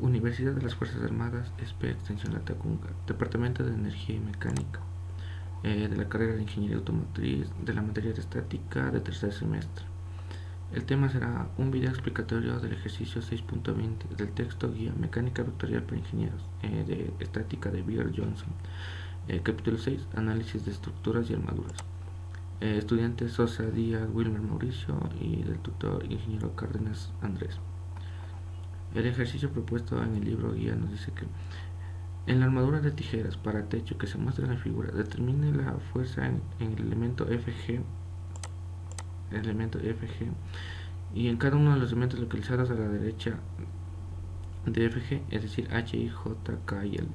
Universidad de las Fuerzas Armadas, SP Extensión Latacunga, Departamento de Energía y Mecánica, de la carrera de Ingeniería Automotriz, de la materia de Estática de tercer semestre. El tema será un video explicatorio del ejercicio 6.20 del texto guía Mecánica Vectorial para Ingenieros de Estática de Beer Johnson. Capítulo 6, Análisis de estructuras y armaduras. Estudiantes Sosa Díaz, Wilmer Mauricio y del tutor Ingeniero Cárdenas Andrés. El ejercicio propuesto en el libro guía nos dice que en la armadura de tijeras para techo que se muestra en la figura, determine la fuerza en el elemento FG, y en cada uno de los elementos localizados a la derecha de FG, es decir, H, I, J, K y L.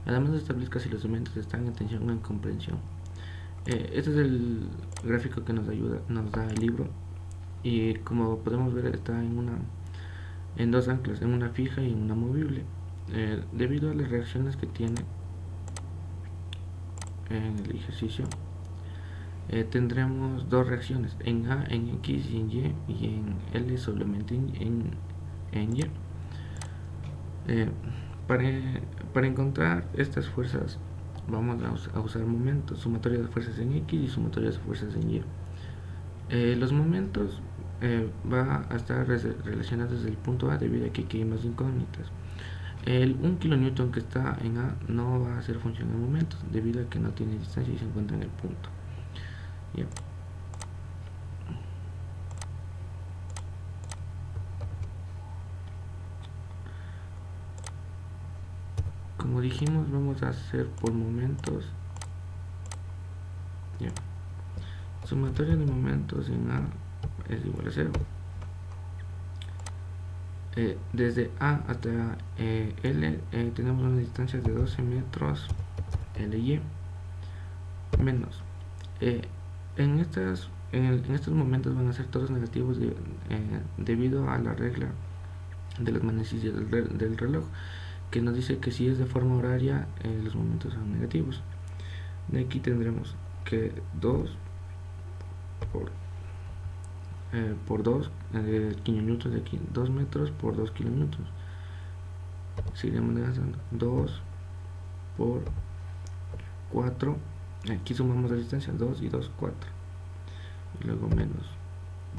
Además establezca si los elementos están en tensión o en comprensión. Este es el gráfico que nos da el libro, y como podemos ver está en dos anclas, en una fija y en una movible. Debido a las reacciones que tiene en el ejercicio, tendremos dos reacciones, en A, en X y en en L solamente en Y. Para encontrar estas fuerzas vamos a usar momentos, sumatoria de fuerzas en X y sumatoria de fuerzas en Y. Los momentos va a estar relacionados desde el punto A, debido a que aquí hay más incógnitas. El 1 kN que está en A no va a hacer función en momentos, debido a que no tiene distancia y se encuentra en el punto. Bien. Como dijimos, vamos a hacer por momentos. Bien. Sumatoria de momentos en A es igual a 0. Desde A hasta L tenemos una distancia de 12 metros LY menos. En estos momentos van a ser todos negativos debido a la regla de las manecillas del reloj, que nos dice que si es de forma horaria los momentos son negativos. De aquí tendremos que 2 por 2 kilonewtons, de aquí 2 metros por 2 kilonewtons, seguiremos negando 2 por 4, aquí sumamos la distancia, 2 y 2, 4, y luego menos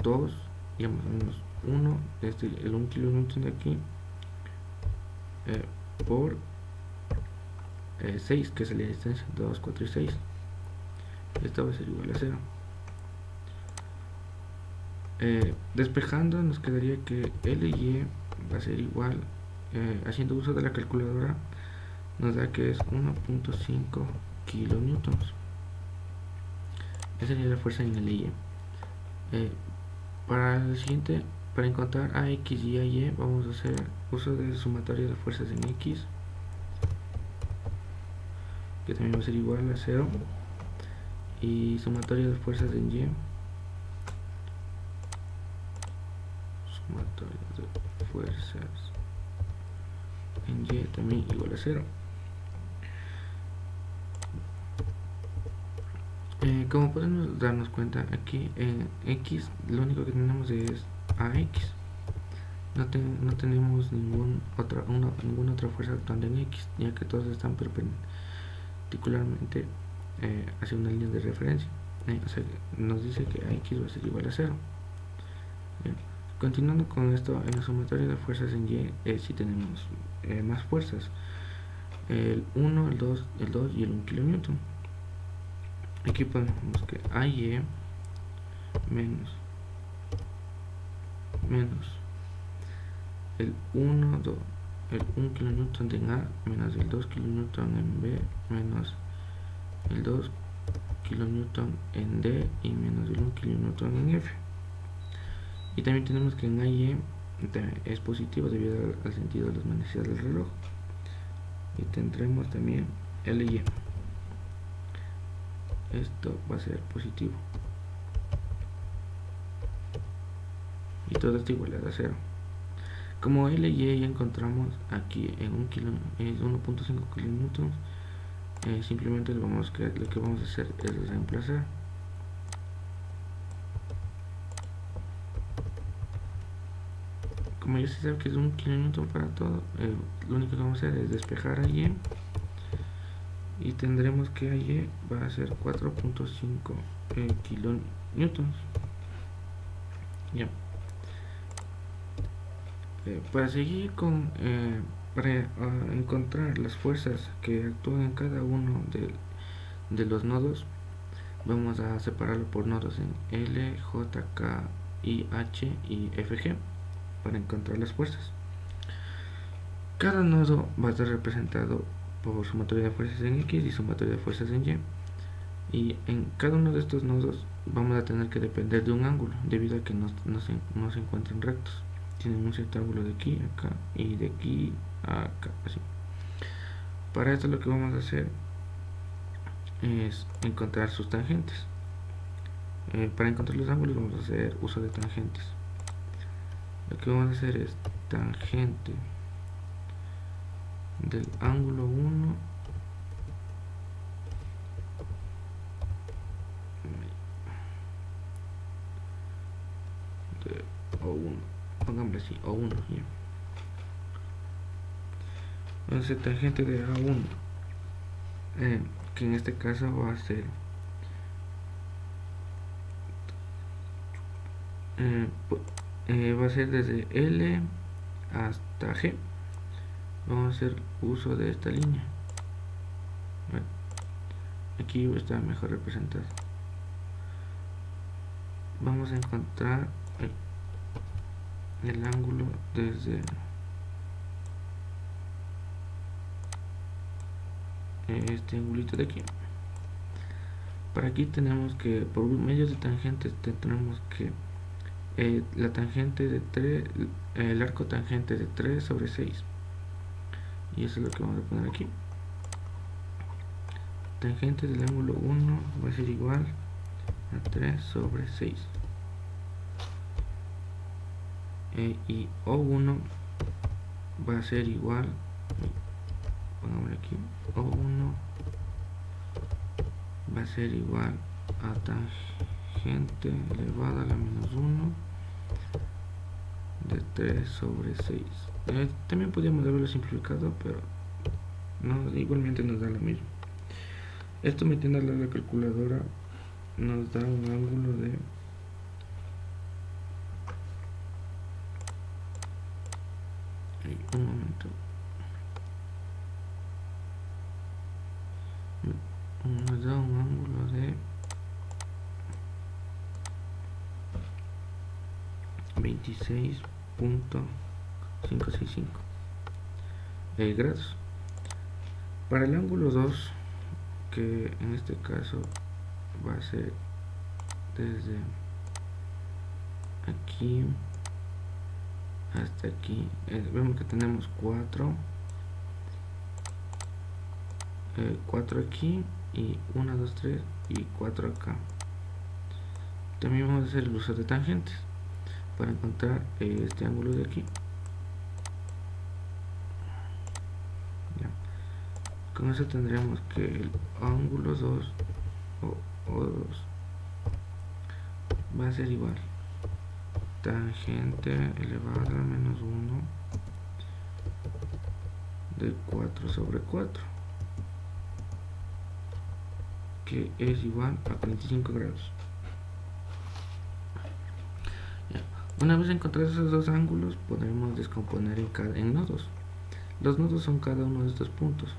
2 y menos 1, el 1 kilonewton de aquí, por 6, que es la distancia, 2, 4 y 6, esto va a ser igual a 0. Despejando nos quedaría que LY va a ser igual, haciendo uso de la calculadora nos da que es 1.5 kilonewtons. Esa sería la fuerza en LY. Para el siguiente, para encontrar a X y a Y, vamos a hacer uso de sumatoria de fuerzas en X, que también va a ser igual a 0, y sumatoria de fuerzas en Y, de fuerzas en Y también igual a 0. Como podemos darnos cuenta, aquí en X lo único que tenemos es AX, no tenemos ninguna otra fuerza actuando en X, ya que todos están perpendicularmente hacia una línea de referencia. O sea, nos dice que AX va a ser igual a 0. Bien. Continuando con esto, en la sumatoria de fuerzas en Y, si tenemos más fuerzas, el 1, el 2 y el 1 kilonewton. Aquí ponemos que AY menos el 1 kilonewton en A menos el 2 kilonewton en B menos el 2 kilonewton en D y menos el 1 kilonewton en F. Y también tenemos que en AY es positivo debido al sentido de las manecillas del reloj, y tendremos también LY, esto va a ser positivo, y todo esto igual a 0. Como LY ya encontramos aquí en 1.5 kilonewtons, simplemente lo que vamos a hacer es reemplazar. como ya se sabe que es 1 kilonewton para todo, lo único que vamos a hacer es despejar a Y y tendremos que a Y va a ser 4.5 kilonewtons. Ya. Para seguir con para encontrar las fuerzas que actúan en cada uno de los nodos, vamos a separarlo por nodos en L, J, K, I, H y F, G para encontrar las fuerzas. Cada nodo va a estar representado por sumatoria de fuerzas en X y sumatoria de fuerzas en Y, y en cada uno de estos nodos vamos a tener que depender de un ángulo debido a que no se encuentran rectos, tienen un cierto ángulo de aquí a acá y de aquí a acá, así. Para esto lo que vamos a hacer es encontrar sus tangentes. Para encontrar los ángulos vamos a hacer uso de tangentes. Lo que vamos a hacer es tangente del ángulo 1 de O1, pongámosle así, O1, ya. Entonces tangente de A1, que en este caso va a ser desde L hasta G. Vamos a hacer uso de esta línea. Bueno, aquí está mejor representado. Vamos a encontrar el ángulo desde este angulito de aquí. Para aquí tenemos que, por medio de tangentes, tenemos que la tangente de 3, el arco tangente de 3 sobre 6, y eso es lo que vamos a poner aquí. Tangente del ángulo 1 va a ser igual a 3 sobre 6, y O1 va a ser igual, pongámosle aquí, O1 va a ser igual a tangente elevada a la menos 1 de 3 sobre 6. También podríamos haberlo simplificado, pero no, igualmente nos da lo mismo. Esto, metiéndolo a la calculadora, nos da un ángulo de un momento, nos da un ángulo de 26.565 grados. Para el ángulo 2, que en este caso va a ser desde aquí hasta aquí, vemos que tenemos 4 aquí y 1, 2, 3 y 4 acá. También vamos a hacer el uso de tangentes para encontrar este ángulo de aquí. Ya. Con eso tendremos que el ángulo 2 o 2 va a ser igual tangente elevada a menos 1 de 4 sobre 4, que es igual a 45 grados. Una vez encontrados esos dos ángulos, podremos descomponer en nodos. Los nodos son cada uno de estos puntos.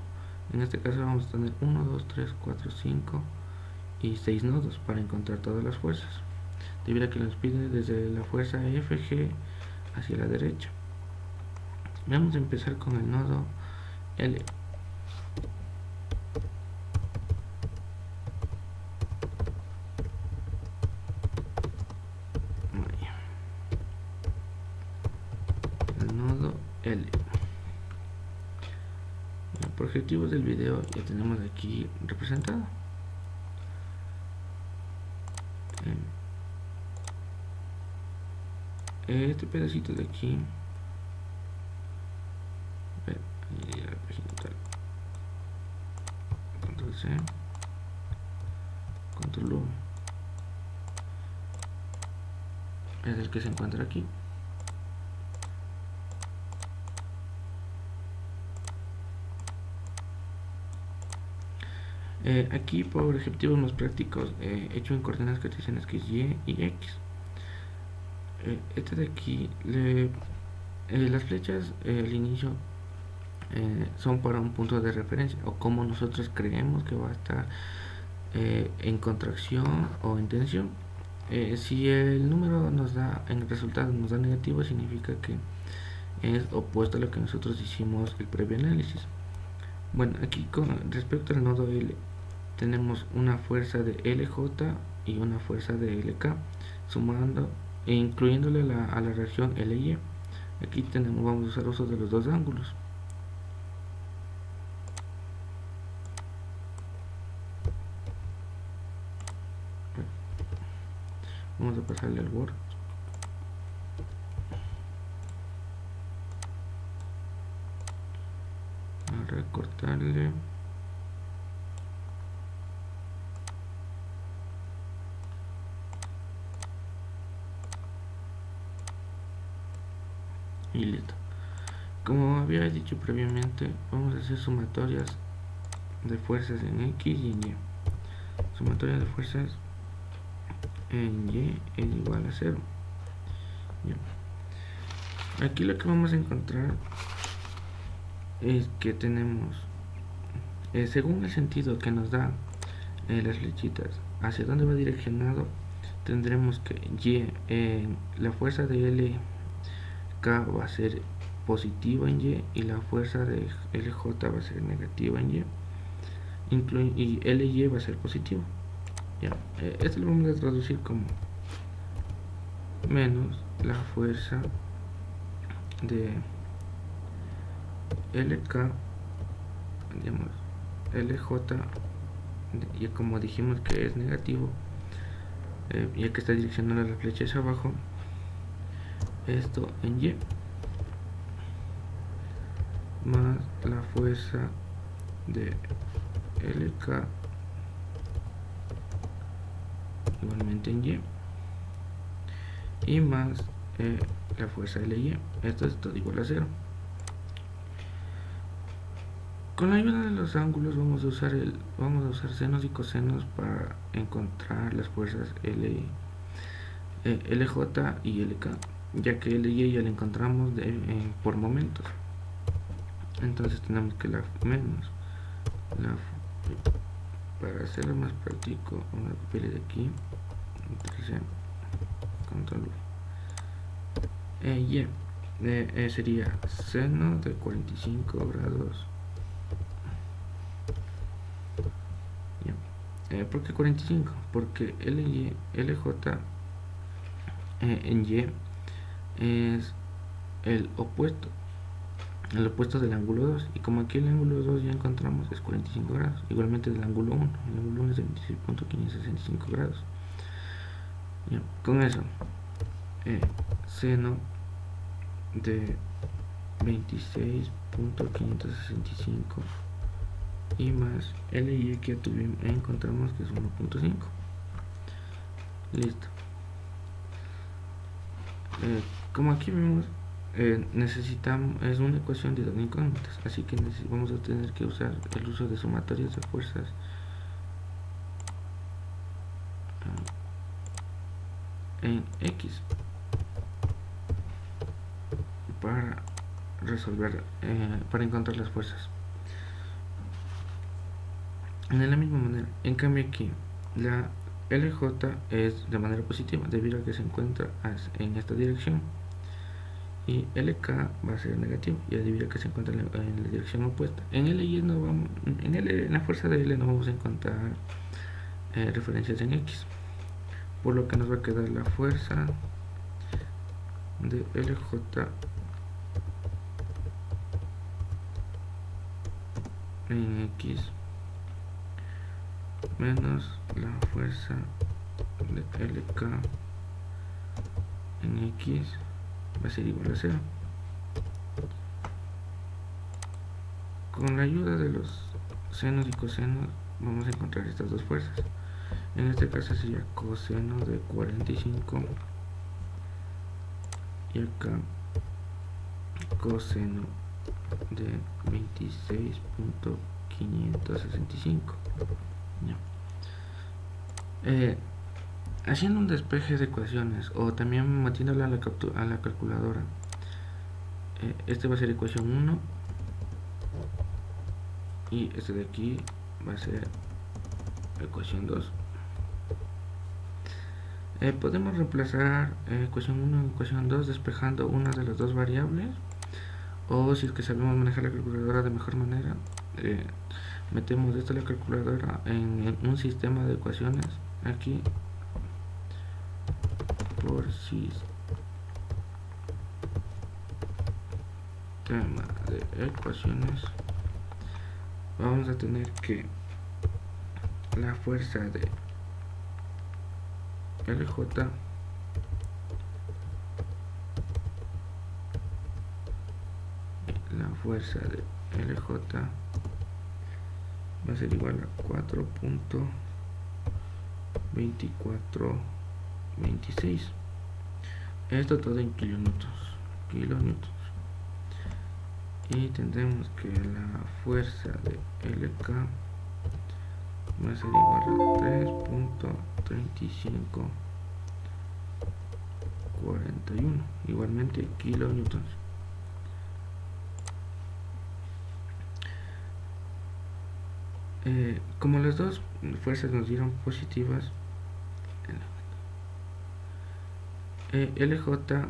En este caso vamos a tener 1, 2, 3, 4, 5 y 6 nodos para encontrar todas las fuerzas, debido a que nos pide desde la fuerza FG hacia la derecha. Vamos a empezar con el nodo L. El nodo L. Por objetivos del video ya tenemos aquí representado. Este pedacito de aquí, control C, control U, es el que se encuentra aquí. Aquí por objetivos más prácticos hecho en coordenadas cartesianas, que es y y x. Este de aquí, las flechas al inicio son para un punto de referencia, o como nosotros creemos que va a estar en contracción o en tensión. Si el número nos da, en el resultado nos da negativo, significa que es opuesto a lo que nosotros hicimos el previo análisis. Bueno, aquí con respecto al nodo L tenemos una fuerza de LJ y una fuerza de LK, sumando e incluyéndole a la región LY. Aquí vamos a usar uso de los dos ángulos. Vamos a pasarle al Word. A recortarle. Y listo. Como había dicho previamente, vamos a hacer sumatorias de fuerzas en X y en Y. Sumatoria de fuerzas en Y es igual a 0. Aquí lo que vamos a encontrar es que tenemos, según el sentido que nos da las flechitas, hacia dónde va direccionado, tendremos que Y, la fuerza de LK va a ser positiva en Y la fuerza de LJ va a ser negativa en Y, y LY va a ser positivo. Ya, esto lo vamos a traducir como menos la fuerza de LK, digamos, LJ, y como dijimos que es negativo, ya que está direccionando la flecha hacia abajo, esto en Y, más la fuerza de LK igualmente en Y más la fuerza LY. Esto es todo igual a 0. Con la ayuda de los ángulos vamos a usar senos y cosenos para encontrar las fuerzas LJ y LK, ya que LY ya la encontramos por momentos. Entonces tenemos que para hacerlo más práctico, vamos a copiar de aquí, entonces control Y sería seno de 45 grados. ¿Por qué 45? Porque LJ en Y es el opuesto del ángulo 2, y como aquí el ángulo 2 ya encontramos es 45 grados, igualmente del ángulo 1, el ángulo 1 es de 26.565 grados. Ya, con eso, seno de 26.565 y más LY que encontramos que es 1.5. Listo. Como aquí vemos, necesitamos, es una ecuación de dos incógnitas, así que vamos a tener que usar el uso de sumatorias de fuerzas en X para resolver, para encontrar las fuerzas. De la misma manera, en cambio aquí la LJ es de manera positiva debido a que se encuentra en esta dirección, y LK va a ser negativo y debido a que se encuentra en la dirección opuesta. En LY no vamos, en la fuerza de L no vamos a encontrar referencias en X, por lo que nos va a quedar la fuerza de LJ en X menos la fuerza de LK en X va a ser igual a 0. Con la ayuda de los senos y cosenos vamos a encontrar estas dos fuerzas. En este caso sería coseno de 45 y acá coseno de 26.565. 565. Ya. Haciendo un despeje de ecuaciones o también metiéndola a la calculadora, este va a ser ecuación 1 y este de aquí va a ser ecuación 2. Podemos reemplazar ecuación 1 en ecuación 2 despejando una de las dos variables, o si es que sabemos manejar la calculadora de mejor manera, metemos esto la calculadora en un sistema de ecuaciones aquí por sistema de ecuaciones. Vamos a tener que la fuerza de LJ va a ser igual a 4.2426. Esto todo en kilonewtons. Y tendremos que la fuerza de LK va a ser igual a 3.3541, igualmente kilonewtons. Como las dos fuerzas nos dieron positivas, LJ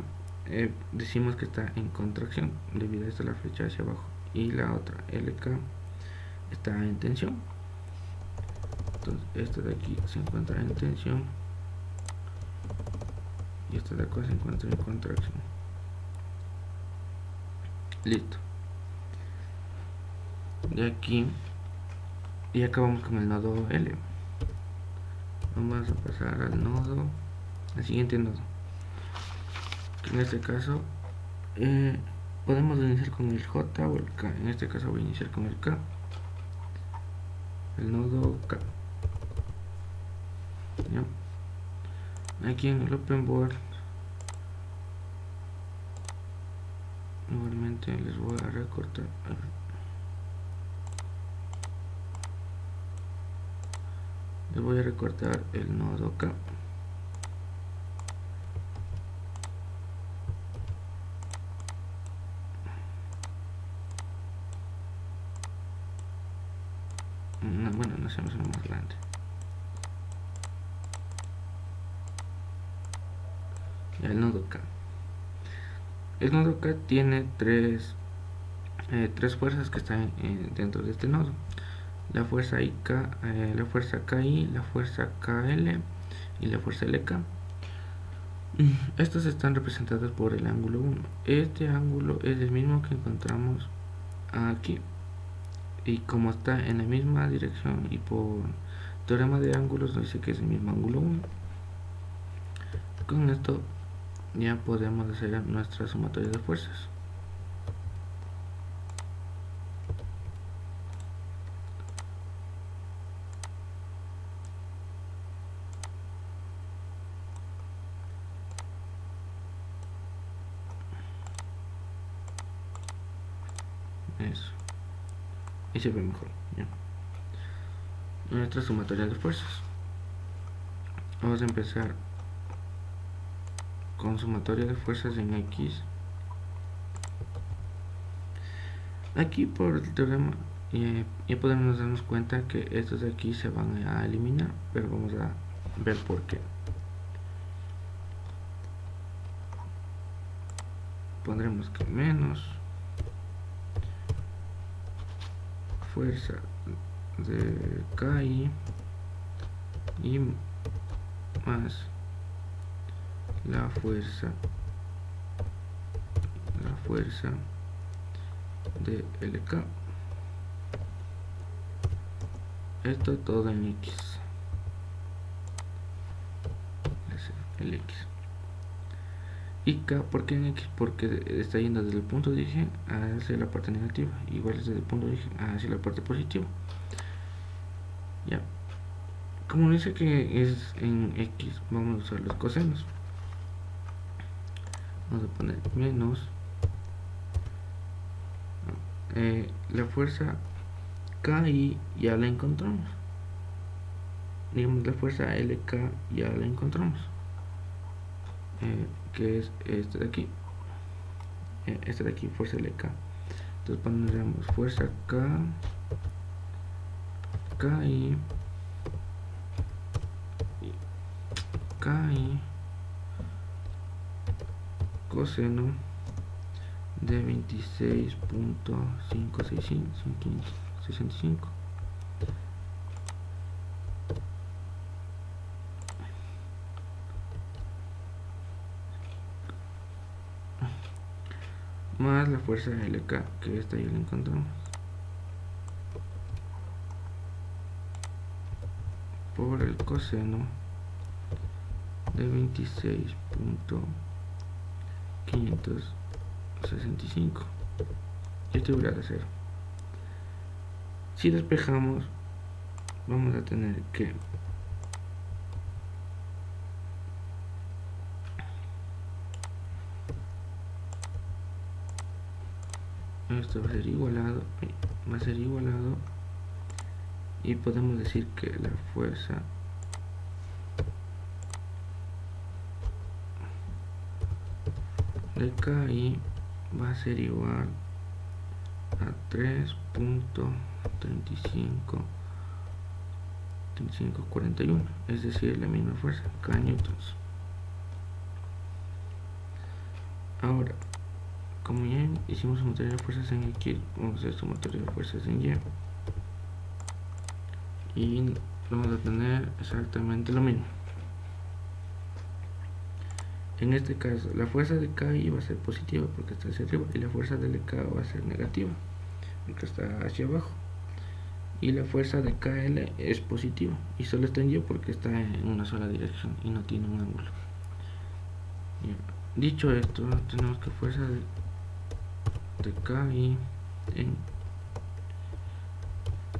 decimos que está en contracción debido a esta la flecha hacia abajo, y la otra LK está en tensión. Entonces esta de aquí se encuentra en tensión y esta de acá se encuentra en contracción. Listo. De aquí y acabamos con el nodo L. Vamos a pasar al siguiente nodo. En este caso podemos iniciar con el J o el K. En este caso voy a iniciar con el K, el nodo K. ¿Ya? Aquí en el Open Board igualmente les voy a recortar. Les voy a recortar el nodo K. Bueno, no hacemos uno más grande. El nodo K. El nodo K tiene tres fuerzas que están dentro de este nodo: la fuerza IK, la fuerza KI, la fuerza KL y la fuerza LK. Estas están representadas por el ángulo 1. Este ángulo es el mismo que encontramos aquí, y como está en la misma dirección y por teorema de ángulos nos dice que es el mismo ángulo 1. Con esto ya podemos hacer nuestra sumatoria de fuerzas. Eso, y se ve mejor, ¿ya? Nuestra sumatoria de fuerzas. Vamos a empezar con sumatoria de fuerzas en X. Aquí por el teorema ya podemos darnos cuenta que estos de aquí se van a eliminar, pero vamos a ver por qué. Pondremos que menos fuerza de KI y más la fuerza de LK. Esto todo en X. El X. Y K, ¿por qué en X? Porque está yendo desde el punto de origen hacia la parte negativa, igual desde el punto de origen hacia la parte positiva. Ya, como dice que es en X, vamos a usar los cosenos. Vamos a poner menos la fuerza KI ya la encontramos. Digamos, la fuerza LK ya la encontramos, que es este de aquí, fuerza LK. Entonces pondremos fuerza KI coseno de 26.565 más la fuerza LK, que esta ya la encontramos, por el coseno de 26.565. Esto igual a 0. Si despejamos, vamos a tener que esto va a ser igualado, y podemos decir que la fuerza de KI va a ser igual a 3.3541, es decir, la misma fuerza, K newtons. Ahora, como ya hicimos sumatoria de fuerzas en X, vamos a hacer sumatoria de fuerzas en Y, y vamos a tener exactamente lo mismo. En este caso, la fuerza de KI va a ser positiva porque está hacia arriba, y la fuerza de LK va a ser negativa porque está hacia abajo, y la fuerza de KL es positiva y solo está en Y porque está en una sola dirección y no tiene un ángulo. Bien. Dicho esto, tenemos que fuerza de KI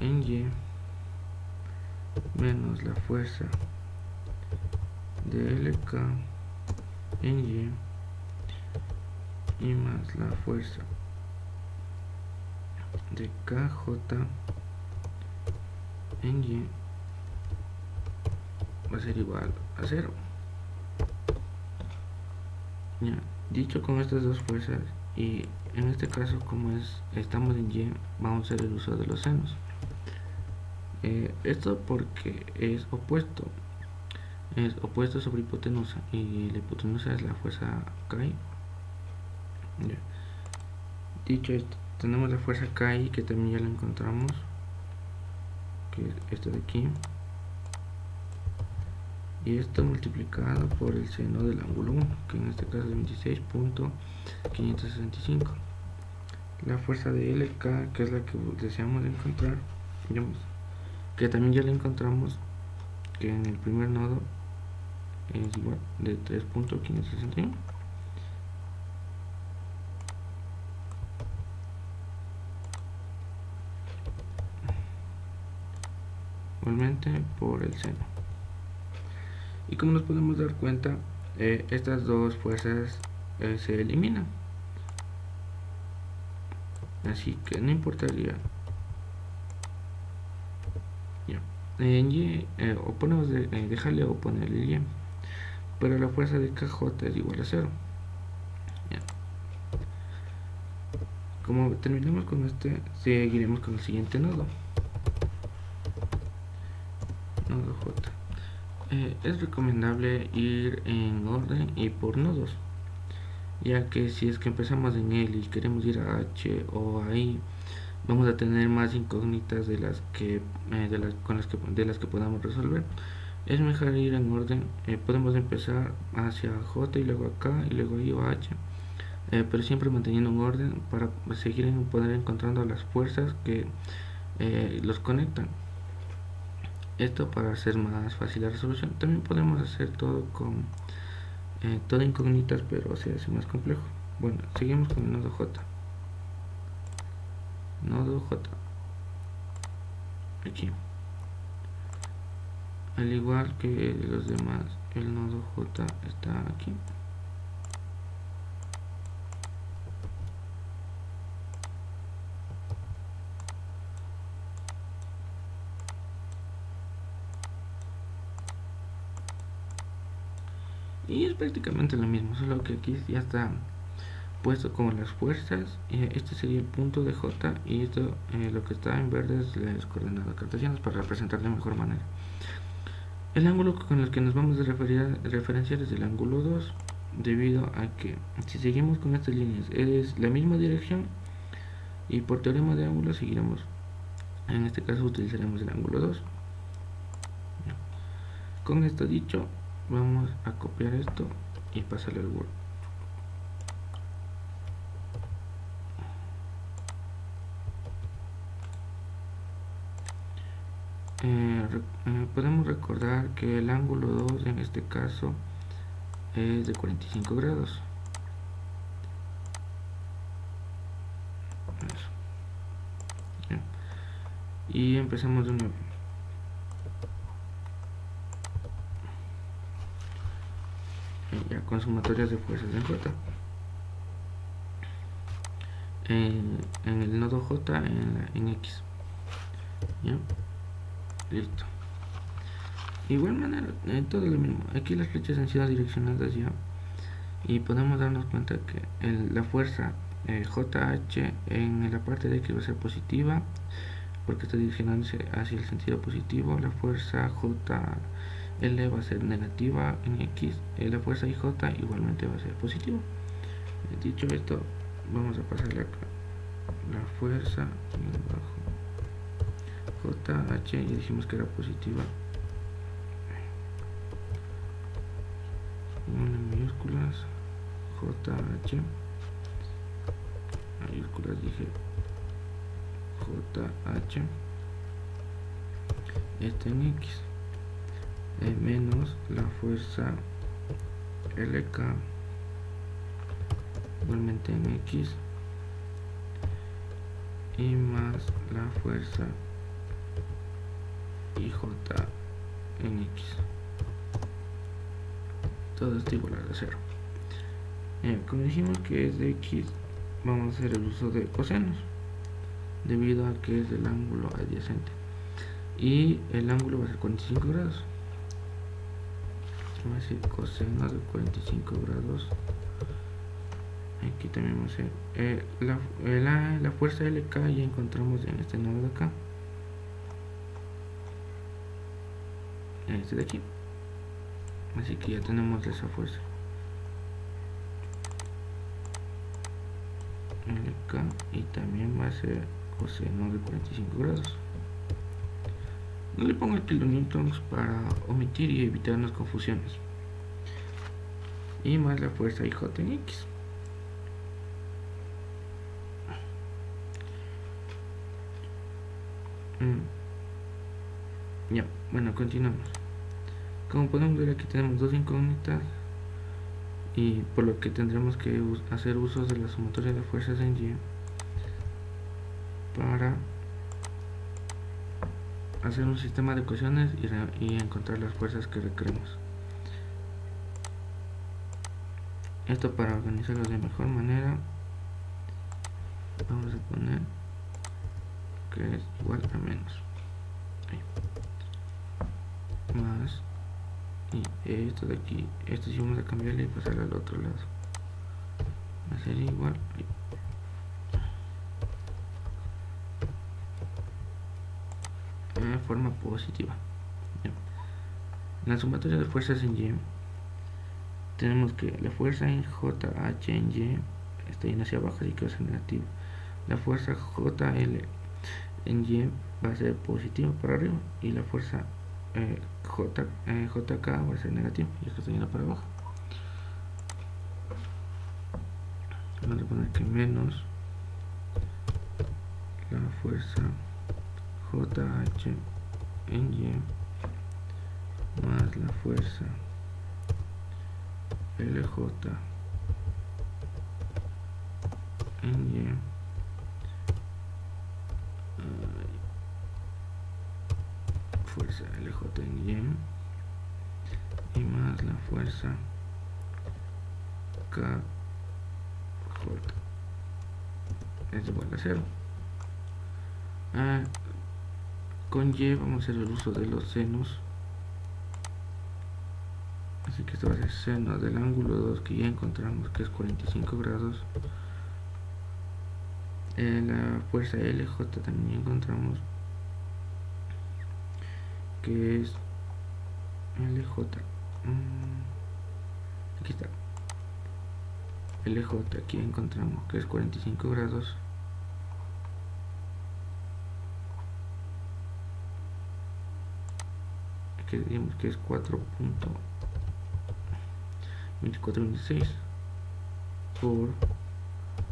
en Y menos la fuerza de LK en Y más la fuerza de KJ en Y va a ser igual a 0. Ya, dicho con estas dos fuerzas, y en este caso como estamos en Y, vamos a hacer el uso de los senos. Esto porque es opuesto sobre hipotenusa, y la hipotenusa es la fuerza KI. Ya. Dicho esto, tenemos la fuerza KI, que también ya la encontramos, que es esto de aquí, y esto multiplicado por el seno del ángulo 1, que en este caso es 26.565. La fuerza de LK, que es la que deseamos encontrar, que también ya la encontramos, que en el primer nodo es igual de 3.561. Igualmente por el seno. Y como nos podemos dar cuenta, estas dos fuerzas se eliminan, así que no importaría. Ya. En Y dejarle o ponerle Y, pero la fuerza de KJ es igual a 0. Ya. Como terminamos con este, seguiremos con el siguiente nodo J. Es recomendable ir en orden y por nodos, ya que si es que empezamos en L y queremos ir a H o a I, vamos a tener más incógnitas de las que podamos resolver. Es mejor ir en orden. Podemos empezar hacia J y luego acá y luego I o H, pero siempre manteniendo un orden para poder encontrando las fuerzas que los conectan. Esto para hacer más fácil la resolución. También podemos hacer todo con todo incógnitas, pero se hace más complejo. Bueno, seguimos con el nodo J. Aquí, al igual que los demás, el nodo J está aquí. y es prácticamente lo mismo, solo que aquí ya está puesto como las fuerzas. Este sería el punto de J, y esto lo que está en verde es las coordenadas cartesianas para representar de mejor manera. El ángulo con el que nos vamos a referenciar es el ángulo 2, debido a que si seguimos con estas líneas es la misma dirección, y por teorema de ángulos seguiremos, en este caso utilizaremos el ángulo 2. Con esto dicho, vamos a copiar esto y pasarlo al Word. Podemos recordar que el ángulo 2 en este caso es de 45 grados. Eso. Y empezamos de nuevo. Ya con sumatorias de fuerzas en J. En el nodo J en X. ¿Ya? Listo. De igual manera, todo lo mismo. Aquí las flechas han sido direccionadas ya, y podemos darnos cuenta que la fuerza JH en la parte de X va a ser positiva, porque está direccionándose hacia el sentido positivo. La fuerza JL va a ser negativa en X. La fuerza IJ igualmente va a ser positiva. Dicho esto, vamos a pasarle acá la fuerza JH, y dijimos que era positiva en minúsculas. JH mayúsculas, dije JH, en X, menos la fuerza LK igualmente en X, y más la fuerza IJ en X. Todo esto igual a 0. Como dijimos que es de X, vamos a hacer el uso de cosenos, debido a que es el ángulo adyacente, y el ángulo va a ser 45 grados. Vamos a decir coseno de 45 grados. Aquí también vamos a hacer la fuerza LK, ya encontramos en este nodo de acá, este de aquí, así que ya tenemos esa fuerza LK, y también va a ser coseno de 45 grados. No le pongo kilonewtons para omitir y evitarnos confusiones, y más la fuerza IJ en X. Ya, bueno, continuamos. Como podemos ver, aquí tenemos dos incógnitas, y por lo que tendremos que hacer uso de la sumatoria de fuerzas en Y para hacer un sistema de ecuaciones y encontrar las fuerzas que requeremos. Esto, para organizarlo de mejor manera, vamos a poner que es igual a menos. Ahí. Más, y esto de aquí, esto sí vamos a cambiarle y pasarlo al otro lado, va a ser igual. Ahí. De forma positiva. Bien. En la sumatoria de fuerzas en Y tenemos que la fuerza en JH en Y está yendo hacia abajo, así que va a ser negativo. La fuerza JL en Y va a ser positiva para arriba, y la fuerza JK va a ser negativa, y esto está yendo para abajo. Vamos a poner que menos la fuerza JH en Y más la fuerza LJ en Y fuerza LJ en Y más la fuerza KJ es igual a 0. Con Y vamos a hacer el uso de los senos, así que esto va a ser seno del ángulo 2, que ya encontramos que es 45 grados. La fuerza LJ también encontramos que es LJ. Aquí está. LJ, aquí encontramos que es 45 grados. Que digamos que es 4.2426 por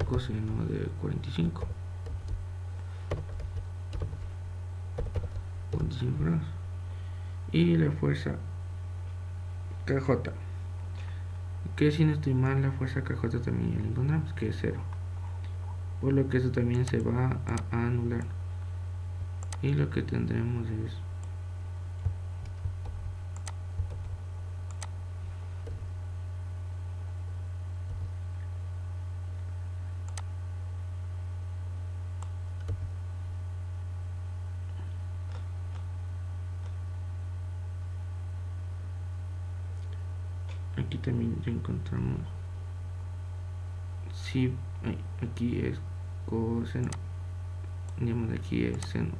coseno de 45 grados. Y la fuerza KJ, que si no estoy mal, la fuerza KJ también ya la encontramos que es 0, por lo que eso también se va a anular, y lo que tendremos es aquí también ya encontramos, si aquí es coseno, digamos aquí es seno,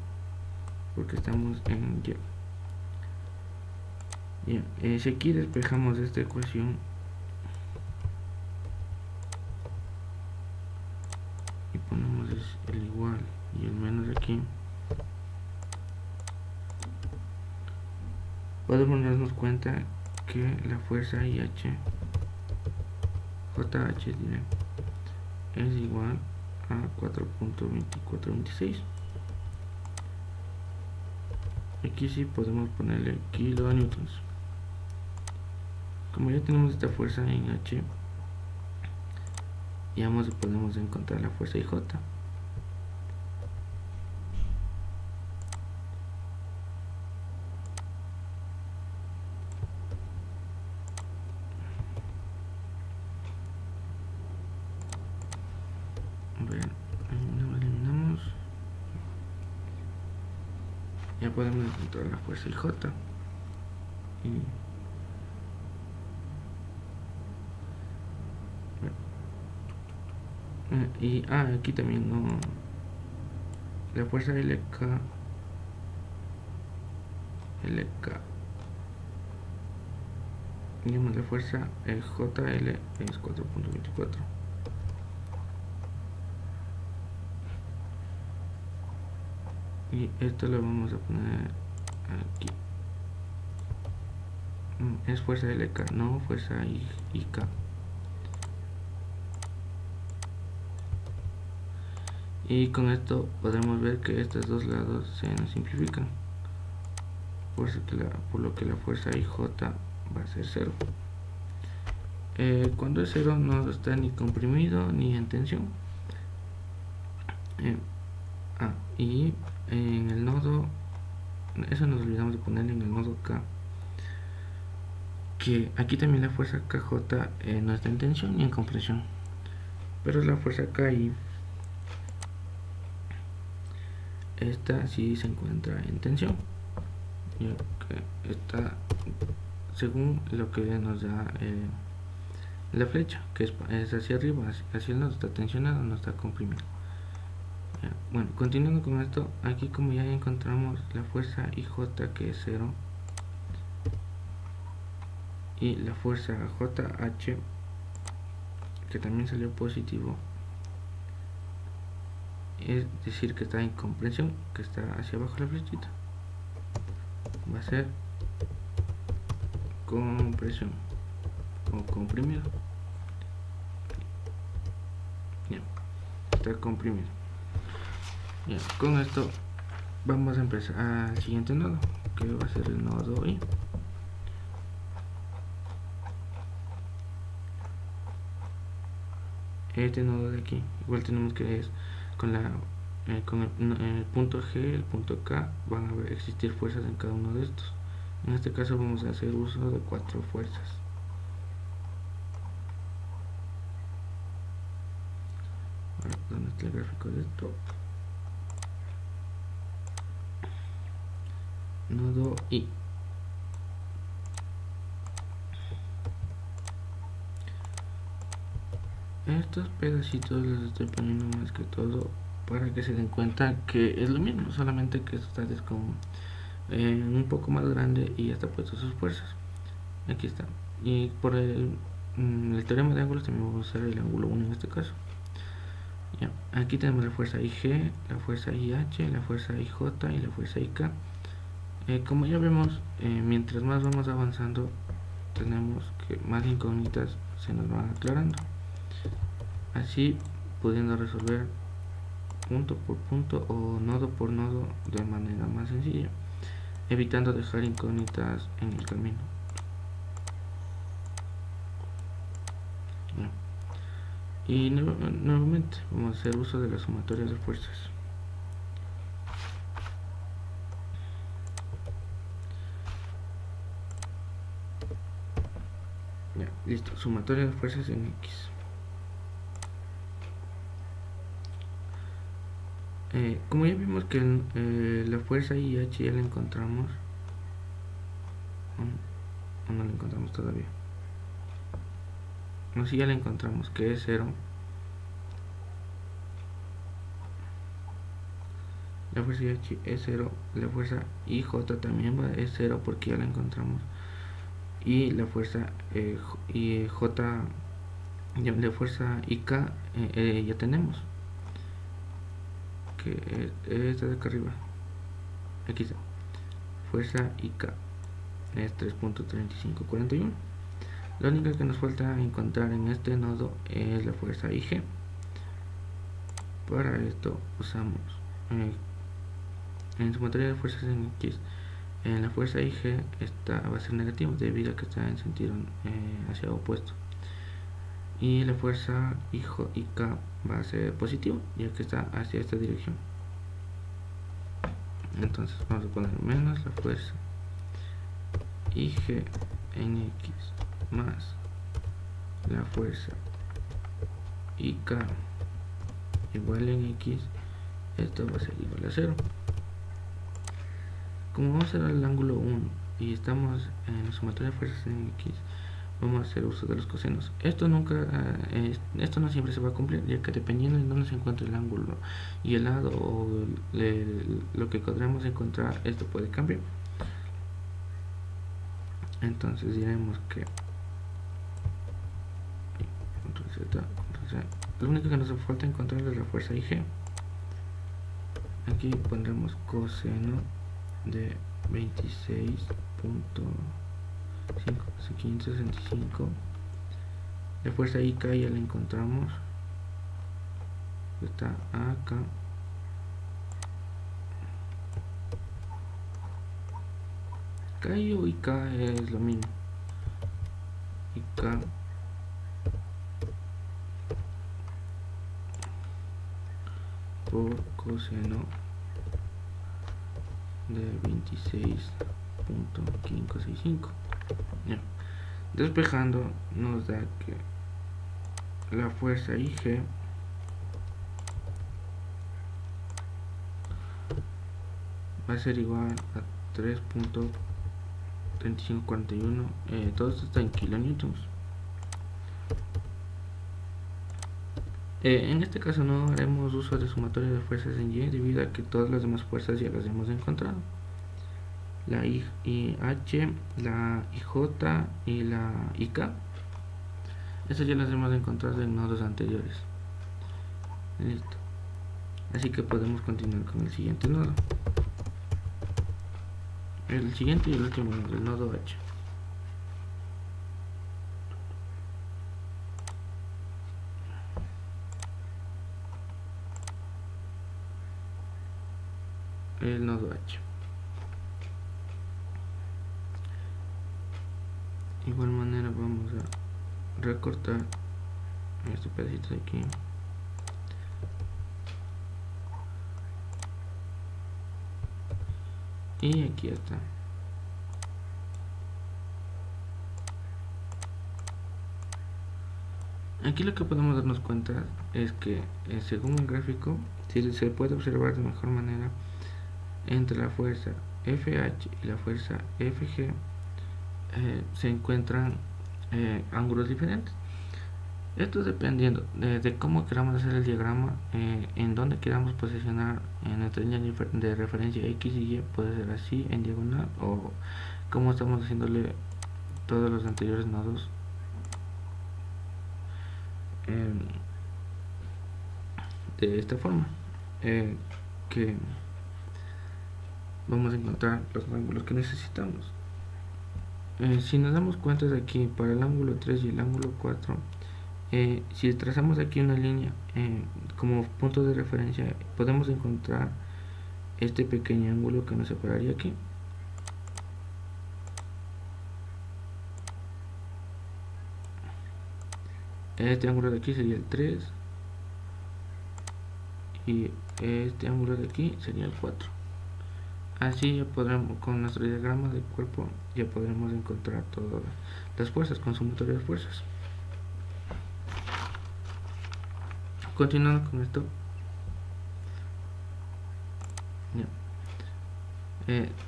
porque estamos en Y. Bien, si aquí despejamos esta ecuación y ponemos el igual y el menos aquí, podemos darnos cuenta que la fuerza JH diré, es igual a 4.2426. Aquí sí podemos ponerle kilonewtons. Como ya tenemos esta fuerza en H, ya podemos encontrar la fuerza IJ. Eliminamos. Ya podemos encontrar la fuerza IJ. Y aquí también no, la fuerza LK digamos la fuerza JL es 4.24, y esto lo vamos a poner aquí. Es fuerza LK, no fuerza IK. Y con esto podemos ver que estos dos lados se nos simplifican, por lo que la fuerza IJ va a ser 0. Cuando es 0 no está ni comprimido ni en tensión. Y en el nodo, eso nos olvidamos de ponerle en el nodo K, que aquí también la fuerza KJ no está en tensión ni en compresión, pero la fuerza KI, esta sí se encuentra en tensión, ya que está según lo que nos da la flecha, que es hacia arriba, hacia el nodo, está tensionado, no está comprimido. Bueno, continuando con esto, aquí como ya encontramos la fuerza IJ que es 0 y la fuerza JH que también salió positivo, es decir que está en compresión, que está hacia abajo la flechita, va a ser compresión o comprimido. Bien, está comprimido. Bien, con esto vamos a empezar al siguiente nodo, que va a ser el nodo I. Este nodo de aquí, igual tenemos que es con el punto G, el punto K, van a existir fuerzas en cada uno de estos. En este caso vamos a hacer uso de 4 fuerzas. Ahora, ¿dónde está el gráfico de esto? Nodo I. Estos pedacitos los estoy poniendo más que todo para que se den cuenta que es lo mismo, solamente que esta es como un poco más grande y ya está puesto sus fuerzas. Aquí está. Y por el teorema de ángulos también vamos a usar el ángulo 1 en este caso. Ya. Aquí tenemos la fuerza IG, la fuerza IH, la fuerza IJ y la fuerza IK. Como ya vemos, mientras más vamos avanzando, tenemos que más incógnitas se nos van aclarando, así pudiendo resolver punto por punto o nodo por nodo de manera más sencilla, evitando dejar incógnitas en el camino. Y nuevamente vamos a hacer uso de las sumatorias de fuerzas. Ya, listo, sumatoria de fuerzas en X. Como ya vimos que la fuerza IH ya la encontramos, o no la encontramos todavía, no, si ya la encontramos, que es 0. La fuerza IH es 0, la fuerza IJ también es 0 porque ya la encontramos, y la fuerza la fuerza IK ya tenemos, que esta de acá arriba, aquí está, fuerza IK es 3.3541. La única que nos falta encontrar en este nodo es la fuerza IG. Para esto usamos en sumatoria de fuerzas en X, en la fuerza IG va a ser negativo debido a que está en sentido hacia opuesto, y la fuerza IK va a ser positivo ya que está hacia esta dirección. Entonces vamos a poner menos la fuerza IG en X más la fuerza IK igual en X. Esto va a ser igual a 0. Como vamos a hacer el ángulo 1 y estamos en la sumatoria de fuerzas en X, vamos a hacer uso de los cosenos. Esto no siempre se va a cumplir, ya que dependiendo de dónde se encuentre el ángulo y el lado o lo que podremos encontrar, esto puede cambiar. Entonces diremos que lo único que nos falta encontrar es la fuerza IG. Aquí pondremos coseno de 26.565. La fuerza IK ya la encontramos, está acá. K o IK es lo mismo. IK por coseno de 26.565. Despejando nos da que la fuerza IG va a ser igual a 3.3541. Todo esto está en kilonewtons. En este caso no haremos uso de sumatoria de fuerzas en Y debido a que todas las demás fuerzas ya las hemos encontrado. La IH, la IJ y la IK, estas ya las hemos encontrado en nodos anteriores. Listo. Así que podemos continuar con el siguiente nodo. El siguiente y el último nodo, el nodo H. El nodo H. De igual manera vamos a recortar este pedacito de aquí. Y aquí está. Aquí lo que podemos darnos cuenta es que según el gráfico, si se puede observar de mejor manera, entre la fuerza FH y la fuerza FG se encuentran ángulos diferentes. Esto dependiendo de cómo queramos hacer el diagrama, en donde queramos posicionar en nuestra línea de referencia X y Y, puede ser así en diagonal, o como estamos haciéndole todos los anteriores nodos, de esta forma, que vamos a encontrar los ángulos que necesitamos. Si nos damos cuenta de aquí, para el ángulo 3 y el ángulo 4, si trazamos aquí una línea como punto de referencia, podemos encontrar este pequeño ángulo que nos separaría aquí. Este ángulo de aquí sería el 3 y este ángulo de aquí sería el 4. Así ya podremos, con nuestro diagrama del cuerpo, ya podremos encontrar todas las fuerzas con sumatoria de fuerzas. Continuando con esto,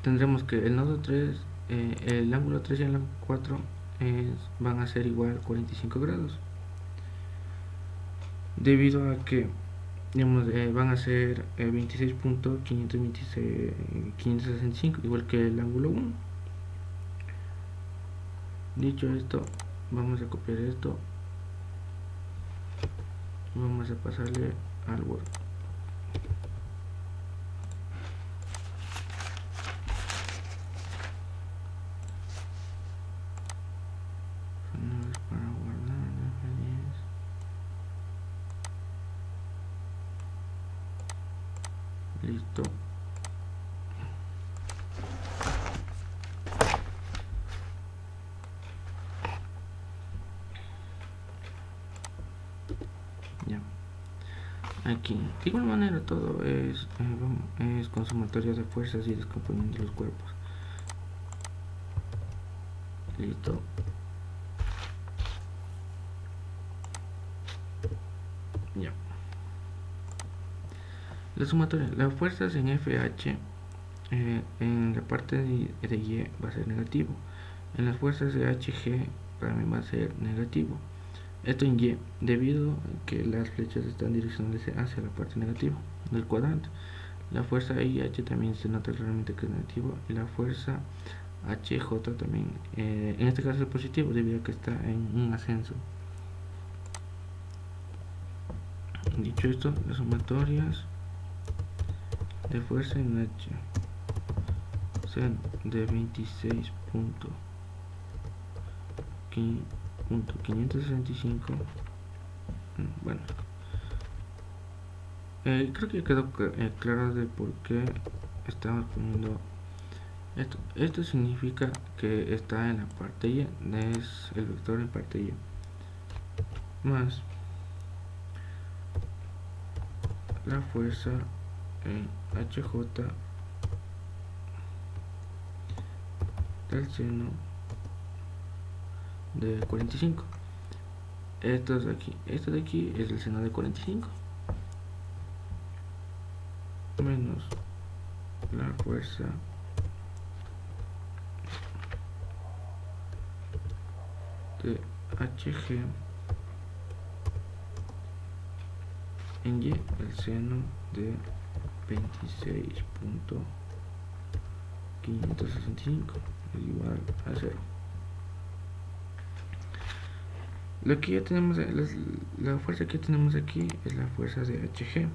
tendremos que el nodo 3, el ángulo 3 y el ángulo 4 van a ser igual a 45 grados, debido a que van a ser 26.565, igual que el ángulo 1. Dicho esto, vamos a copiar esto y vamos a pasarle al Word. Listo. Ya. Aquí, de igual manera, todo es con sumatoria de fuerzas y descomponiendo los cuerpos. Listo. Ya. La sumatoria, las fuerzas en FH, en la parte de Y va a ser negativo, en las fuerzas de HG también va a ser negativo. Esto en Y, debido a que las flechas están direccionándose hacia la parte negativa del cuadrante. La fuerza IH también se nota claramente que es negativo, y la fuerza HJ también, en este caso es positivo debido a que está en un ascenso. Dicho esto, las sumatorias de fuerza en H sean de 26.565. Bueno, creo que ya quedó claro de por qué estamos poniendo esto. Esto significa que está en la parte Y, es el vector en parte Y, más la fuerza en HJ del seno de 45. Esto de aquí es el seno de 45, menos la fuerza de HG en Y, el seno de 26.565 es igual a 0. Lo que ya tenemos, la fuerza que tenemos aquí es la fuerza de HG.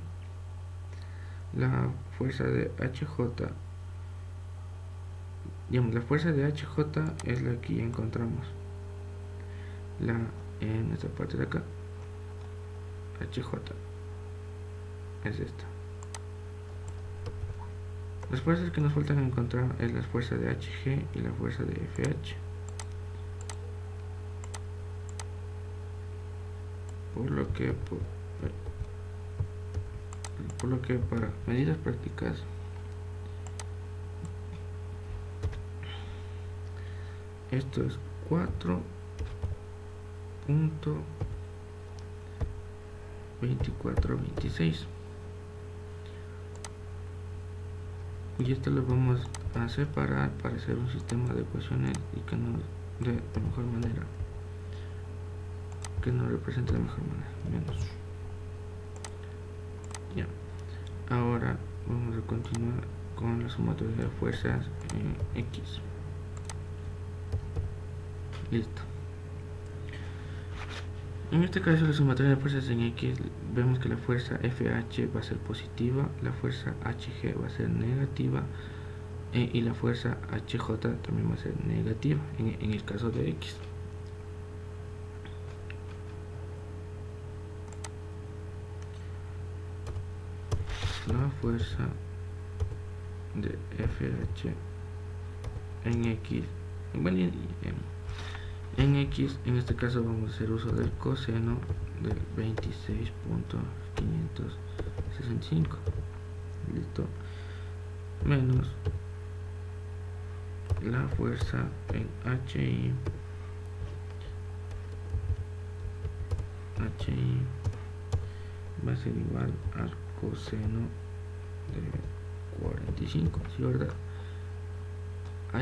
La fuerza de HJ, digamos, la fuerza de HJ es la que ya encontramos, en esta parte de acá. HJ es esta. Las fuerzas que nos faltan encontrar es la fuerza de HG y la fuerza de FH. Por lo que para medidas prácticas esto es 4.2426 y esto lo vamos a separar para hacer un sistema de ecuaciones y que nos dé de mejor manera que no representa de mejor manera. Menos. Ya. Ahora vamos a continuar con la sumatoria de fuerzas en X. Listo. En este caso la sumatoria de fuerzas en X, vemos que la fuerza FH va a ser positiva, la fuerza HG va a ser negativa y la fuerza HJ también va a ser negativa en el caso de X. La fuerza de FH en X, bueno, en X, en este caso vamos a hacer uso del coseno de 26.565, listo, menos la fuerza en HI va a ser igual al coseno de 45, ¿sí, verdad?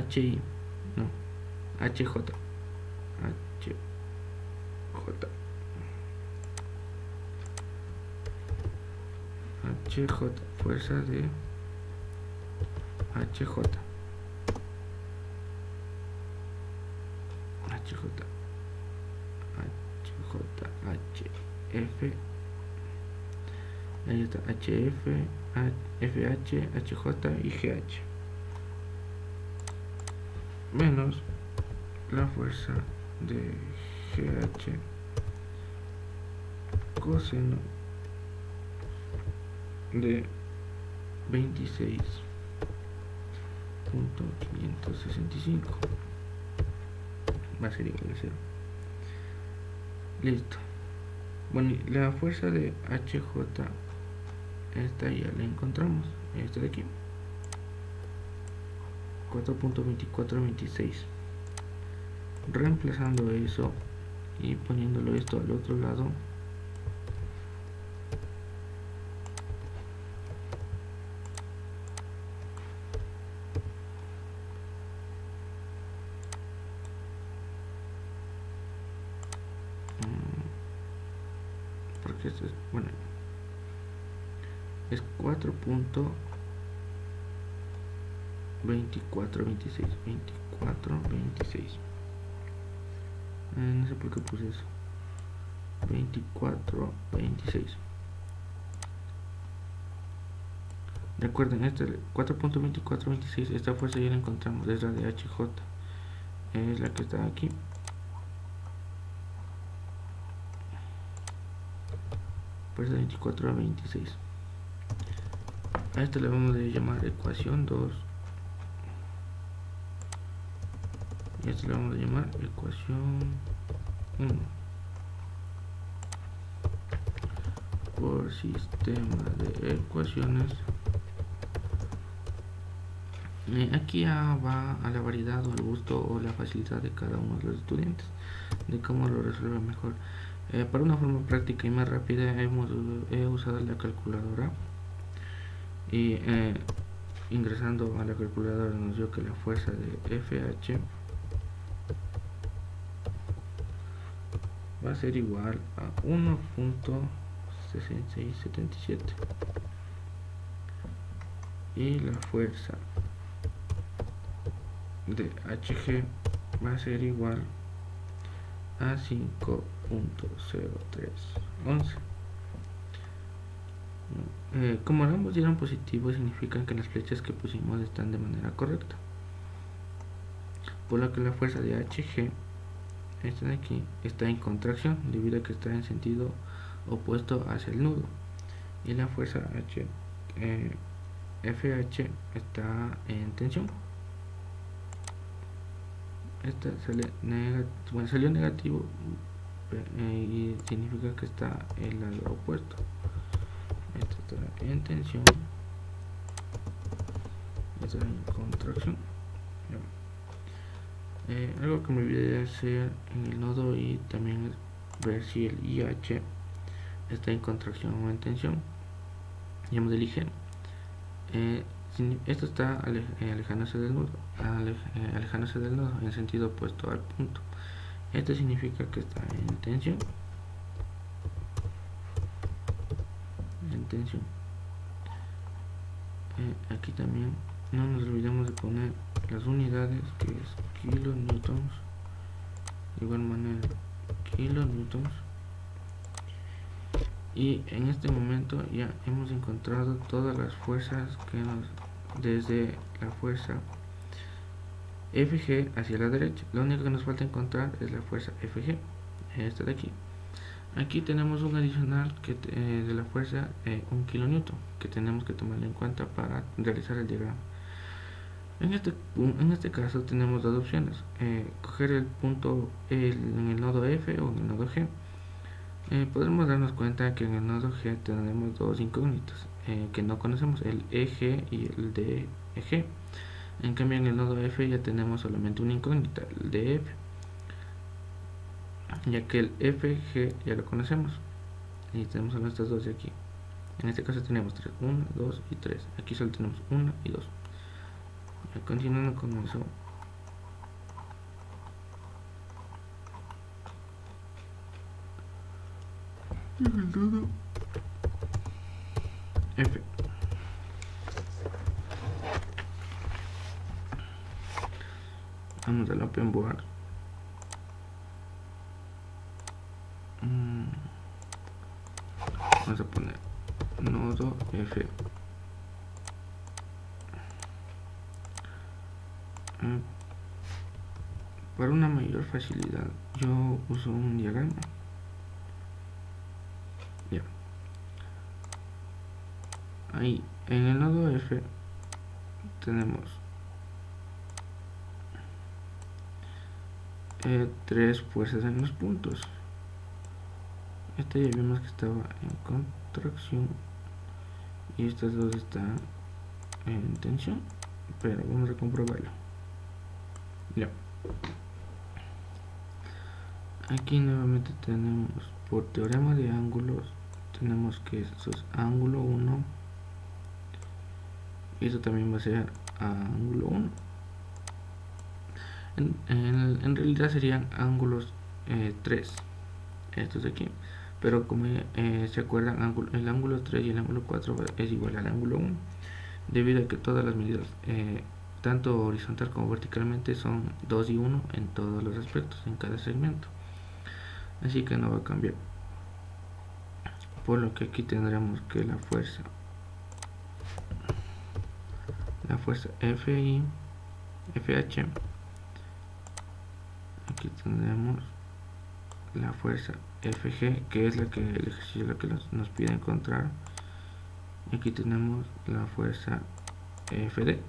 HI, no, HJ, fuerza de HJ, HF, ahí está, HF, FH, HJ y GH, menos la fuerza de GH coseno de 26.565 va a ser igual a 0. Listo. Bueno, la fuerza de HJ, esta ya la encontramos, esta de aquí, 4.2426. Reemplazando eso y poniéndolo esto al otro lado, porque esto es, bueno, es 4.2426, no sé por qué puse eso, 2426. Recuerden, este 4.2426, esta fuerza ya la encontramos, es la de HJ, es la que está aquí. Fuerza 24/26. A esta le vamos a llamar ecuación 2. Y a esta le vamos a llamar ecuación 1. Por sistema de ecuaciones. Aquí ya va a la variedad o al gusto o la facilidad de cada uno de los estudiantes de cómo lo resuelve mejor. Para una forma práctica y más rápida he usado la calculadora y ingresando a la calculadora nos dio que la fuerza de FH va a ser igual a 1.6677 y la fuerza de HG va a ser igual a 5.0311. Como ambos dieron positivo, significan que las flechas que pusimos están de manera correcta, por lo que la fuerza de HG, esta de aquí, está en contracción debido a que está en sentido opuesto hacia el nudo, y la fuerza FH está en tensión. Esta salió negativo y significa que está en el lado opuesto. Esta está en tensión, esta está en contracción. Algo que me olvidé de hacer en el nodo y también es ver si el IH está en contracción o en tensión. Ya me elige. Esto está alejándose del nodo, en sentido opuesto al punto. Esto significa que está en tensión tensión. Aquí también no nos olvidemos de poner las unidades, que es kilonewtons, de igual manera kilonewtons. Y en este momento ya hemos encontrado todas las fuerzas que nos, desde la fuerza Fg hacia la derecha. Lo único que nos falta encontrar es la fuerza Fg, esta de aquí. Aquí tenemos un adicional que de la fuerza 1 kilonewton, que tenemos que tomar en cuenta para realizar el diagrama. En este caso tenemos dos opciones: coger el punto en el nodo F o en el nodo G. Podemos darnos cuenta que en el nodo G tenemos dos incógnitas que no conocemos, el EG y el DEG. En cambio en el nodo F ya tenemos solamente una incógnita, el DF, ya que el FG ya lo conocemos y tenemos solo estas dos de aquí. En este caso tenemos 3, 1, 2 y 3. Aquí solo tenemos 1 y 2. Continuando con eso, el nodo F. Vamos al open board. Vamos a poner nodo F. Para una mayor facilidad yo uso un diagrama. Ya. Ahí en el nodo F tenemos tres fuerzas en los puntos. Esta ya vimos que estaba en contracción y estas dos están en tensión, pero vamos a comprobarlo. Ya. Aquí nuevamente tenemos, por teorema de ángulos, tenemos que eso es ángulo 1 y eso también va a ser ángulo 1. En realidad serían ángulos 3, estos de aquí, pero como se acuerdan, el ángulo 3 y el ángulo 4 es igual al ángulo 1, debido a que todas las medidas, tanto horizontal como verticalmente, son 2 y 1 en todos los aspectos, en cada segmento, así que no va a cambiar, por lo que aquí tendremos que la fuerza FI, FH, aquí tendremos la fuerza FG, que es la que el ejercicio la que nos pide encontrar, y aquí tenemos la fuerza FD.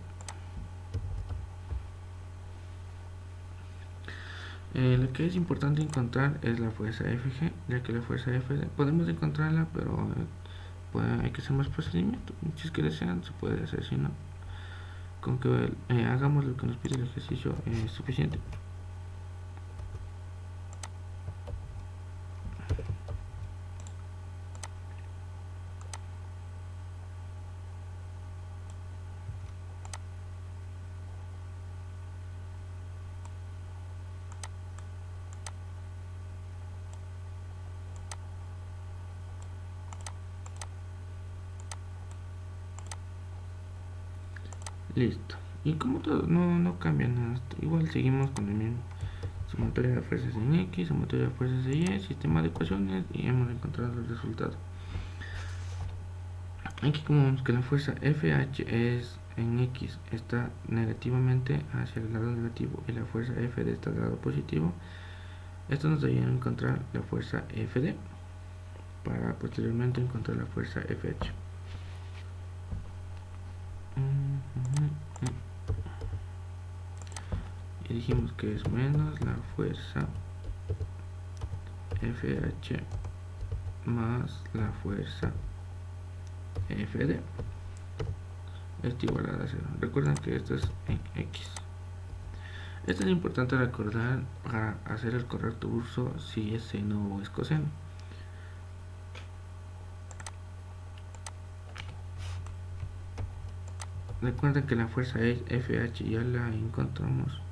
Lo que es importante encontrar es la fuerza FG, ya que la fuerza FD podemos encontrarla, pero hay que hacer más procedimientos. Si es que desean, se puede hacer, si no, con que hagamos lo que nos pide el ejercicio es suficiente. Listo. Y como todo, no cambia nada. Igual seguimos con el mismo. Sumatoria de fuerzas en X, sumatoria de fuerzas en Y, sistema de ecuaciones, y hemos encontrado el resultado. Aquí como vemos que la fuerza FH es en X está negativamente hacia el lado negativo y la fuerza FD está al lado positivo, esto nos ayuda a encontrar la fuerza FD para posteriormente encontrar la fuerza FH. Y dijimos que es menos la fuerza FH más la fuerza FD, esto igual a 0. Recuerden que esto es en X. Esto es importante recordar para hacer el correcto uso si es seno o es coseno. Recuerden que la fuerza FH ya la encontramos.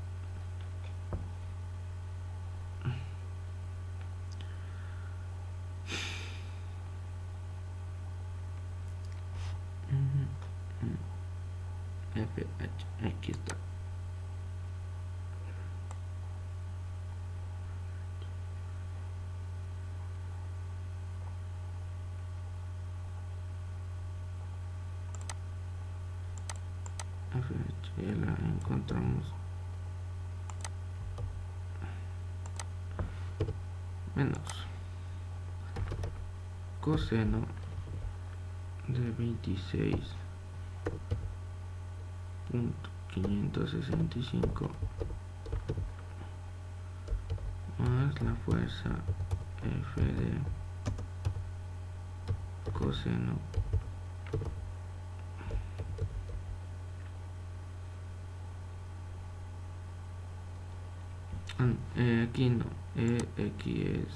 FH, aquí está. FH la encontramos menos coseno de 26.565 más la fuerza F de coseno aquí no, aquí es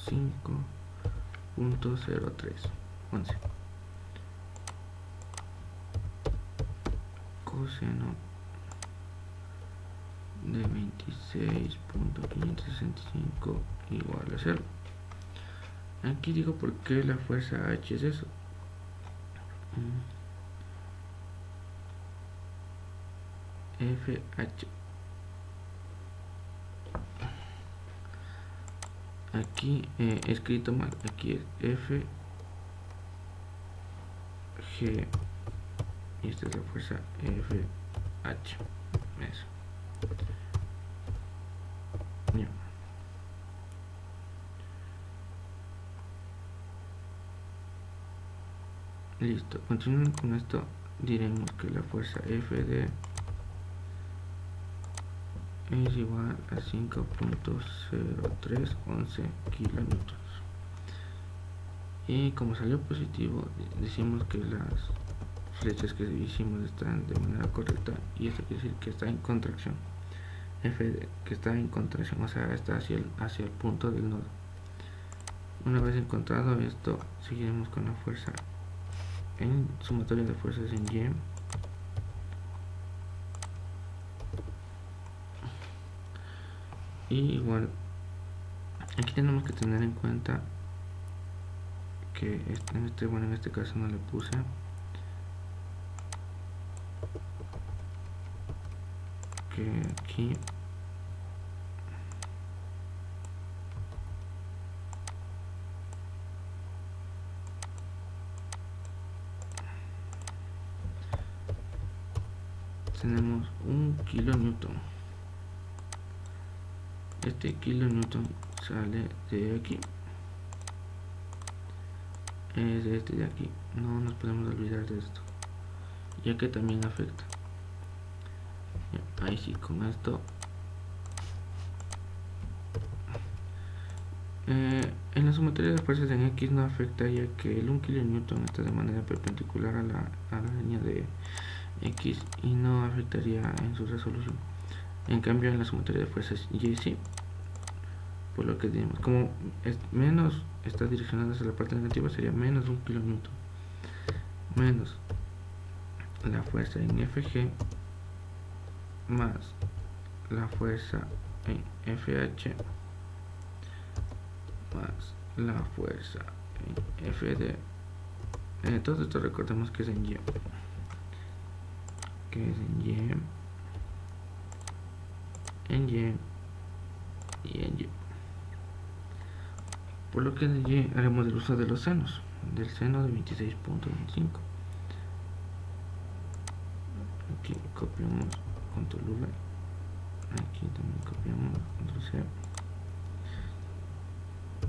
5.03 11 coseno de 26.565 igual a 0. Aquí digo por qué la fuerza H es eso. FH. Aquí escrito mal, aquí es F G y esta es la fuerza FH. Eso. Ya. Listo, continuando con esto, diremos que la fuerza FD es igual a 5.0311 kilonewtons. Y como salió positivo, decimos que las flechas que hicimos están de manera correcta, y esto quiere decir que está en contracción. FD que está en contracción, o sea, está hacia el punto del nodo. Una vez encontrado esto, seguiremos con la fuerza en sumatoria de fuerzas en Y. Y igual aquí tenemos que tener en cuenta que en este caso no le puse que aquí tenemos un kilonewton. Este kilonewton sale de aquí, es este de aquí. No nos podemos olvidar de esto, ya que también afecta. Ahí sí, con esto en la sumatoria de fuerzas en X no afecta, ya que el 1 kilonewton está de manera perpendicular a la línea de X y no afectaría en su resolución. En cambio, en la sumatoria de fuerzas Y sí, por lo que digamos, como menos está direccionada hacia la parte negativa, sería menos 1 kilonewton menos la fuerza en FG más la fuerza en FH más la fuerza en FD. Todo esto recordemos que es en Y, y en Y. Por lo que en Y haremos el uso de los senos, del seno de 26.25. Aquí copiamos control V, aquí también copiamos control C.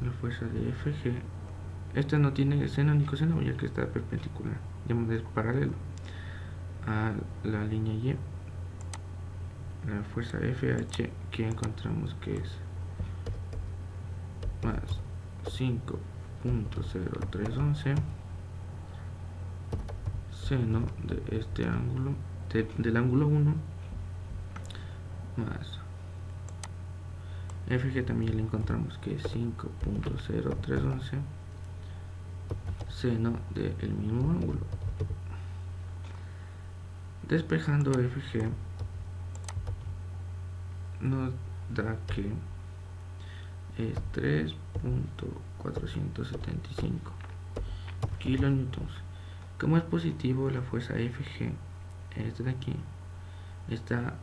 La fuerza de FG, esta no tiene seno ni coseno, ya que está perpendicular, de manera paralelo a la línea Y. La fuerza FH, que encontramos que es más 5.0311 seno de este ángulo, del ángulo 1, más FG también le encontramos que es 5.0311 seno del mismo ángulo. Despejando FG nos da que es 3.475 kilonewtons. Como es positivo, la fuerza FG este de aquí, está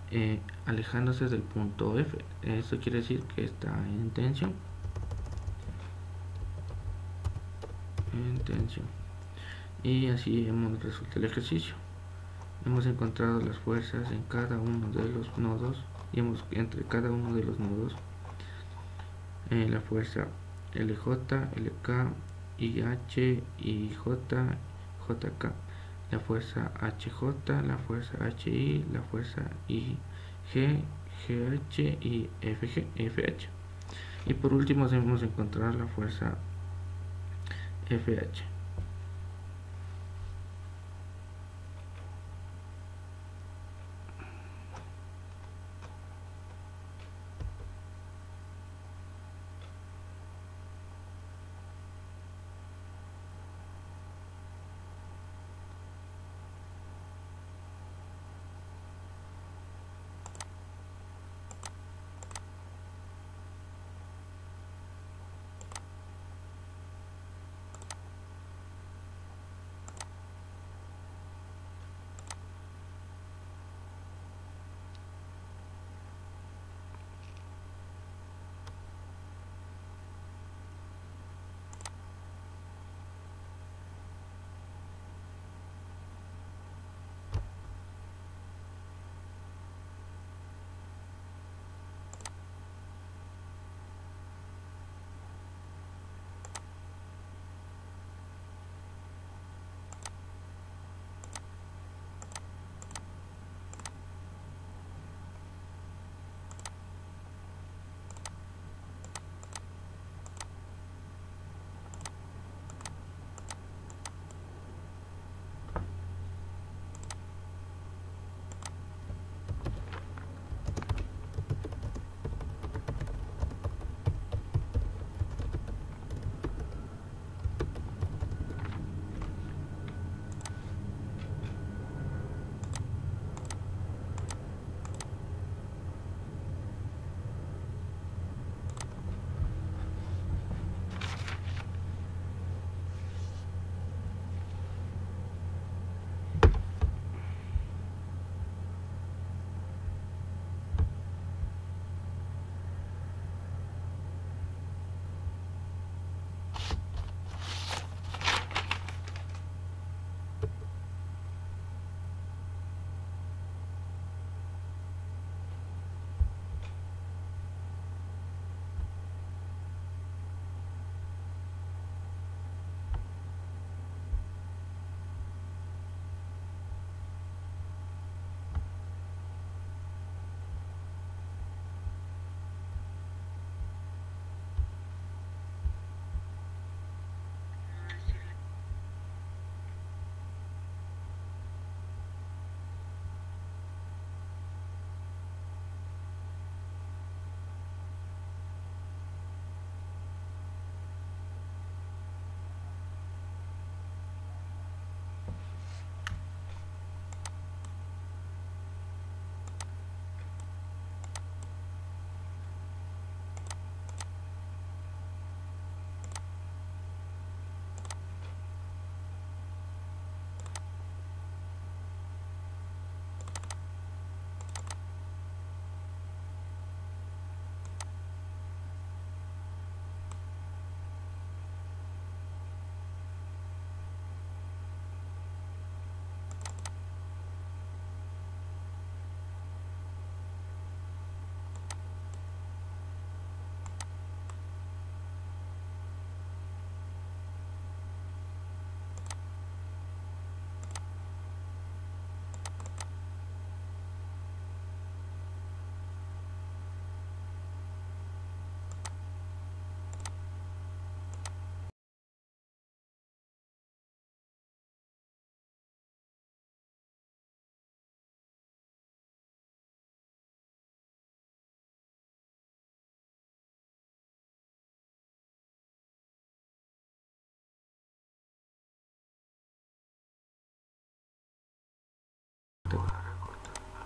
alejándose del punto F. Eso quiere decir que está en tensión. Y así hemos resuelto el ejercicio. Hemos encontrado las fuerzas en cada uno de los nodos y entre cada uno de los nodos la fuerza LJ, LK, IH, IJ, JK, la fuerza HJ, la fuerza HI, la fuerza IG, GH y FH. Y por último debemos encontrar la fuerza FH.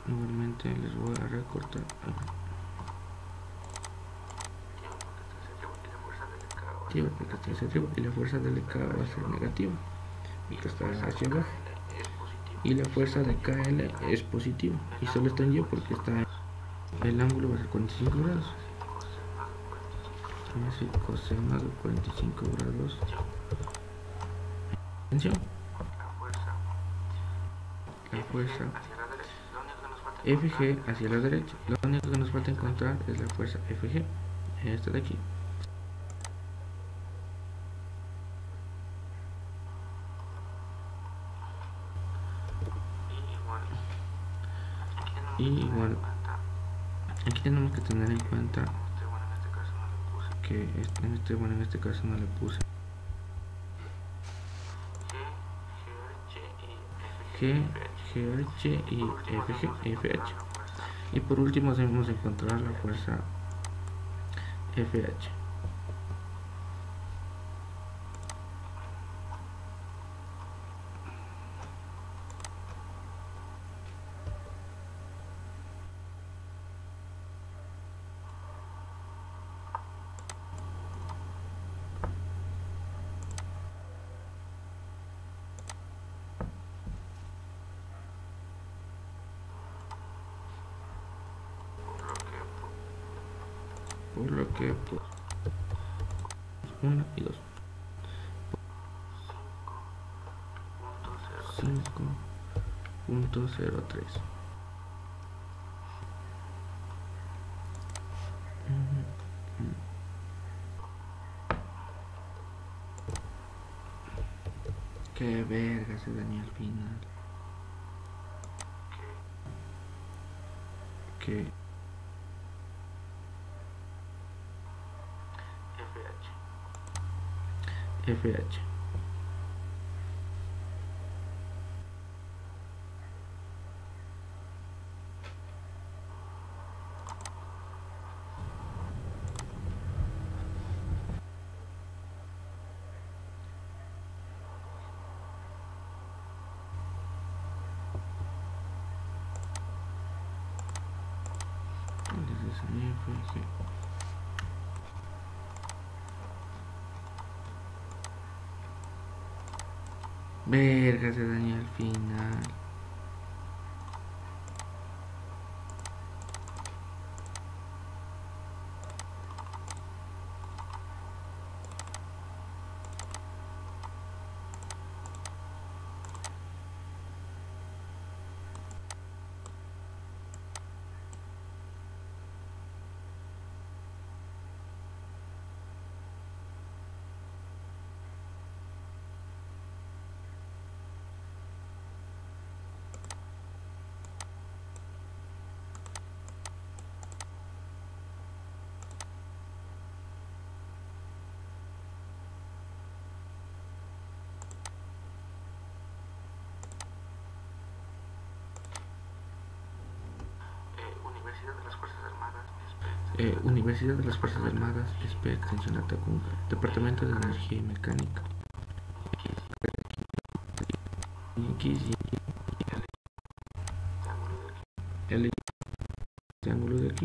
Nuevamente les voy a recortar. Porque está hacia arriba y la fuerza del K va a ser negativa, porque está hacia abajo. y la fuerza de KL es positiva y solo está en Y porque está el ángulo va a ser 45 grados. Es el coseno de 45 grados. Atención. La fuerza FG hacia la derecha. Lo único que nos falta encontrar es la fuerza FG. Esta de aquí. Y bueno, aquí tenemos que tener en cuenta que en este caso no le puse G, GH y FH. Y por último debemos encontrar la fuerza FH. Por lo que pues 1 y 2 5.03. Qué verga se dañó al final. Que FH. Verga se dañó al final. Universidad de las Fuerzas Armadas, SP Extensión Latacunga, Departamento de Energía y Mecánica. X y L triángulo de aquí.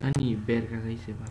Ah, ni vergas, ahí se va.